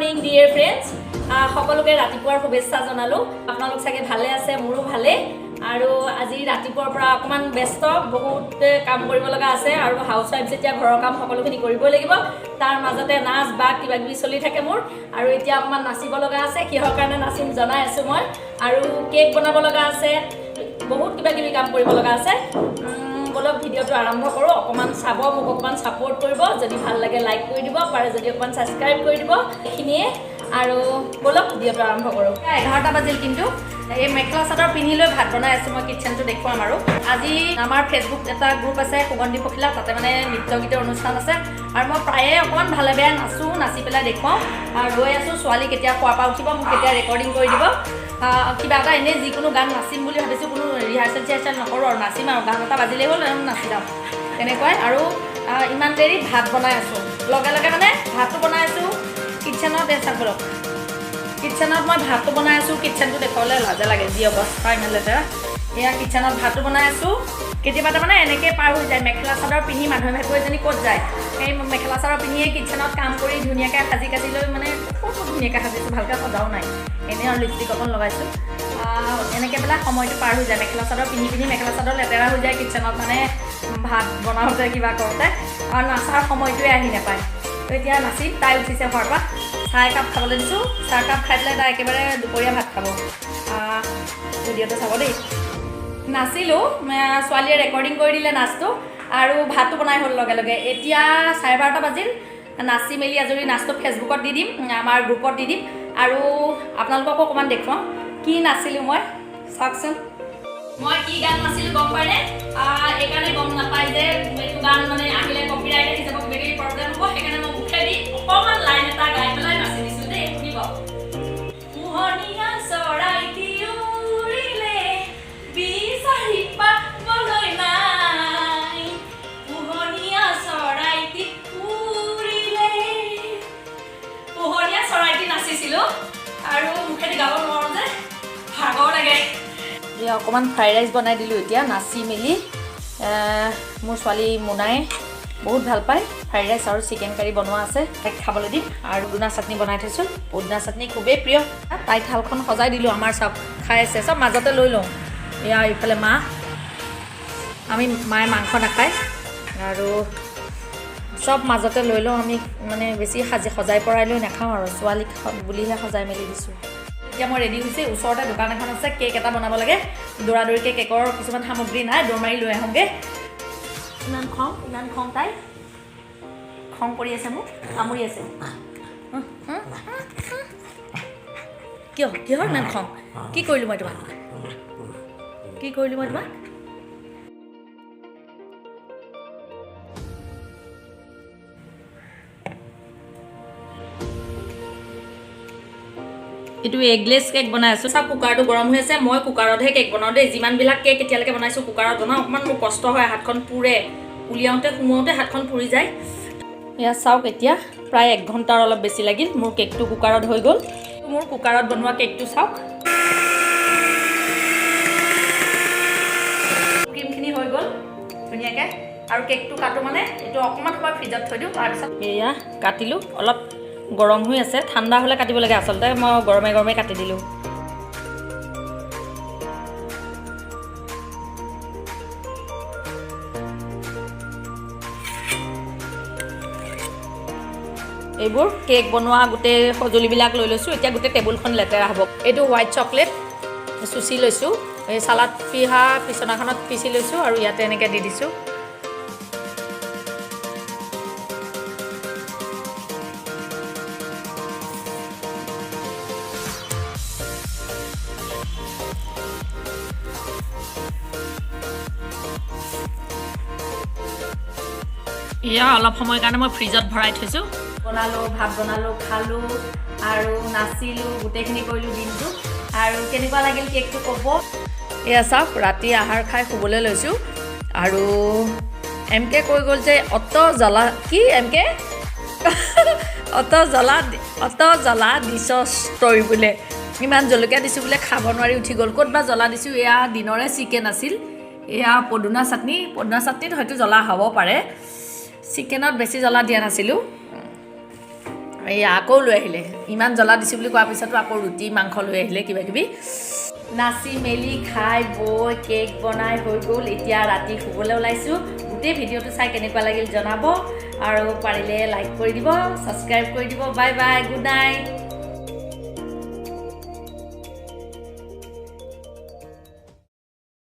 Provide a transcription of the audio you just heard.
morning dear friends সকলোকে ৰাতিপুৱাৰ শুভেচ্ছা জনালোঁ আপোনালোক চাগে ভালে আছে মোৰো ভালে আৰু আজি ৰাতিপুৱাৰ পৰা অকমান ব্যস্ত বহুত কাম কৰিব লগা আছে আৰু হাউসৱাইফ যেতিয়া ঘৰৰ কাম সকলোখিনি কৰিব লাগিব তাৰ মাজতে নাচ বা কিবা কিবি চলি থাকে মোৰ আৰু এতিয়া অকমান নাচিব লগা আছে কিহৰ কাৰণে নাচিম জনাই আছো মই আৰু কেক বনাব লগা আছে বহুত কিবা কিবি কাম কৰিব লগা আছে বলক ভিডিঅ'টো আৰম্ভ কৰোঁ অকমান চাব মোক অকমান সাপোৰ্ট কৰিব যদি ভাল লাগে লাইক কৰি দিব পাৰে যদি অকমান সাবস্ক্ৰাইব কৰি দিব এইখিনিয়ে আৰু বলক ভিডিঅ'টো আৰম্ভ কৰোঁ 11টা বাজিল কিন্তু এই মেখেলা চাদৰ পিন্ধি লৈ ভাত বনাই আছোঁ মই কিচেনটো দেখুৱাম আৰু আজি আমাৰ ফেচবুক এটা গ্ৰুপ আছে সুগন্ধি পখিলা তাতে মানে নৃত্য গীতৰ অনুষ্ঠান আছে আৰু মই প্ৰায়ে অকমান ভালে বেয়া নাচোঁ নাচি পেলাই দেখুৱাওঁ আৰু ৰৈ আছোঁ ছোৱালী কেতিয়া খোৱাৰ পৰা উঠিব মোক কেতিয়া ৰেকৰ্ডিং কৰি দিব কিবা এটা এনেই যিকোনো গান নাচিম বুলি ভাবিছোঁ কোনো ৰিহাৰ্চেল চিহাৰ্চেল নকৰোঁ আৰু নাচিম আৰু গান এটা বাজিলেই হ'ল নাচি যাম তেনেকুৱাই আৰু ইমান দেৰি ভাত বনাই আছোঁ লগে লগে মানে ভাতটো বনাই আছোঁ কিটচেনত চাওক বলক কিটচেনত মই ভাতটো বনাই আছোঁ কিটচেনটো দেখুৱাবলৈ লাজে লাগে যি অৱস্থা ইমান লেতেৰা এয়া কিটচেনত ভাতটো বনাই আছোঁ কেতিয়াবা মানে এনেকৈ পাৰ হৈ যায় মেখেলা চাদৰ পিন্ধি মানুহে ভাগৰ এজনী ক'ত যায় সেই মেখেলা চাদৰ পিন্ধিয়ে কিটচেনত কাম কৰি ধুনীয়াকৈ সাজি কাজি লৈ মানে খুব ধুনীয়াকৈ সাজিছোঁ ভালকৈ সজাও নাই এনেই আৰু লিপষ্টিক অকণ লগাইছোঁ এনেকৈ পেলাই সময়টো পাৰ হৈ যায় মেখেলা চাদৰ পিন্ধি মেখেলা চাদৰ লেতেৰা হৈ যায় কিটচেনত মানে ভাত বনাওঁতে কিবা কৰোঁতে আৰু নাচাৰ সময়টোৱে আহি নাপায় তো এতিয়া নাচিম তাই উঠিছে ঘৰৰ পৰা চাহ একাপ খাবলৈ দিছোঁ চাহ একাপ খাই পেলাই তাই একেবাৰে দুপৰীয়া ভাত খাব ভিডিঅ'টো চাব দেই নাচিলোঁ ছোৱালীয়ে ৰেকৰ্ডিং কৰি দিলে নাচটো আৰু ভাতটো বনাই হ'ল লগে লগে এতিয়া 12:30 বাজিল নাচি মেলি আজৰি নাচটো ফেচবুকত দি দিম আমাৰ গ্ৰুপত দি দিম আৰু আপোনালোককো অকণমান দেখুৱাওঁ কি নাচিলোঁ মই চাওকচোন মই কি গান নাচিলোঁ গম পায়নে এইকাৰণে গম নাপায় যে এইটো গান মানে আহিলে কপিৰাইট আহি যাব কিবা কিবি প্ৰব্লেম হ'ব সেইকাৰণে মই মুখেদি অকণমান লাইন এটা গাই পেলাই নাচি দিছোঁ দেই শুনিব মোহনীয়া চৰাইটি উৰিলে বিচাৰি পাবলৈ নাই পোহনীয়া চৰাইটি উৰিলে পোহনীয়া চৰাইটি নাচিছিলোঁ আৰু মুখেদি গাব নোৱাৰোঁ যে ভাগৰ লাগে এয়া অকণমান ফ্ৰাইড ৰাইচ বনাই দিলোঁ এতিয়া নাচি মেলি মোৰ ছোৱালী মোনাই বহুত ভাল পায় ফ্ৰাইড ৰাইচ আৰু চিকেন কাৰী বনোৱা আছে তাইক খাবলৈ দিম আৰু পুদিনা চাটনি বনাই থৈছোঁ পুদিনা চাটনি খুবেই প্ৰিয় তাইক থালখন সজাই দিলোঁ আমাৰ চব খাই আছে চব মাজতে লৈ লওঁ এয়া এইফালে মা আমি মায়ে মাংস নাখায় আৰু চব মাজতে লৈ লওঁ আমি মানে বেছি সজাই পৰাই লৈ নাখাওঁ আৰু ছোৱালীক বুলিহে সজাই মেলি দিছোঁ এতিয়া মই ৰেডি হৈছে ওচৰতে দোকান এখন আছে কেক এটা বনাব লাগে দৌৰাদৌৰিকৈ কেকৰ কিছুমান সামগ্ৰী নাই দৌৰ মাৰি লৈ আহোঁগৈ ইমান খং তাই খং কৰি আছে মোক কামুৰি আছে কিহৰ ইমান খং কি কৰিলোঁ মই তোমাক এইটো এগলেছ কেক বনাই আছোঁ চাওক কুকাৰটো গৰম হৈ আছে মই কুকাৰতহে কেক বনাওঁ দেই যিমানবিলাক কেক এতিয়ালৈকে বনাইছোঁ কুকাৰত বনাওঁ অকণমান মোৰ কষ্ট হয় হাতখন পুৰে উলিয়াওঁতে সোমোৱাওঁতে হাতখন পুৰি যায় এয়া চাওক এতিয়া প্ৰায় 1 ঘণ্টাৰ অলপ বেছি লাগিল মোৰ কেকটো কুকাৰত হৈ গ'ল মোৰ কুকাৰত বনোৱা কেকটো চাওক ক্ৰীমখিনি হৈ গ'ল ধুনীয়াকৈ আৰু কেকটো কাটোঁ মানে এইটো অকণমান সময় ফ্ৰিজত থৈ দিওঁ তাৰপিছত এয়া কাটিলোঁ অলপ গৰম হৈ আছে ঠাণ্ডা হ'লে কাটিব লাগে আচলতে মই গৰমে গৰমে কাটি দিলোঁ এইবোৰ কেক বনোৱা গোটেই সঁজুলিবিলাক লৈ লৈছোঁ এতিয়া গোটেই টেবুলখন লেতেৰা হ'ব এইটো হোৱাইট চকলেট চুচি লৈছোঁ এই চালাড পিহা বিচনাখনত পিচি লৈছোঁ আৰু ইয়াতে এনেকৈ দি দিছোঁ এয়া অলপ সময়ৰ কাৰণে মই ফ্ৰিজত ভৰাই থৈছোঁ বনালোঁ ভাত বনালোঁ খালোঁ আৰু নাচিলোঁ গোটেইখিনি কৰিলোঁ দিনটো আৰু কেনেকুৱা লাগিল কেকটো ক'ব এয়া চাওক ৰাতি আহাৰ খাই শুবলৈ লৈছোঁ আৰু এমকে কৈ গ'ল যে অত জ্বলা কি এমকে অত জ্বলা দিছছ তই বোলে ইমান জলকীয়া দিছোঁ বোলে খাব নোৱাৰি উঠি গ'ল ক'ত বা জ্বলা দিছোঁ এয়া দিনৰে চিকেন আছিল এয়া পদুনা চাটনিত হয়তো জ্বলা হ'ব পাৰে চিকেনত বেছি জ্বলা দিয়া নাছিলোঁ এই আকৌ লৈ আহিলে ইমান জ্বলা দিছোঁ বুলি কোৱাৰ পিছতো আকৌ ৰুটি মাংস লৈ আহিলে কিবা কিবি নাচি মেলি খাই বৈ কেক বনাই হৈ গ'ল এতিয়া ৰাতি শুবলৈ ওলাইছোঁ গোটেই ভিডিঅ'টো চাই কেনেকুৱা লাগিল জনাব আৰু পাৰিলে লাইক কৰি দিব ছাবস্ক্ৰাইব কৰি দিব বাই বাই গুড নাইট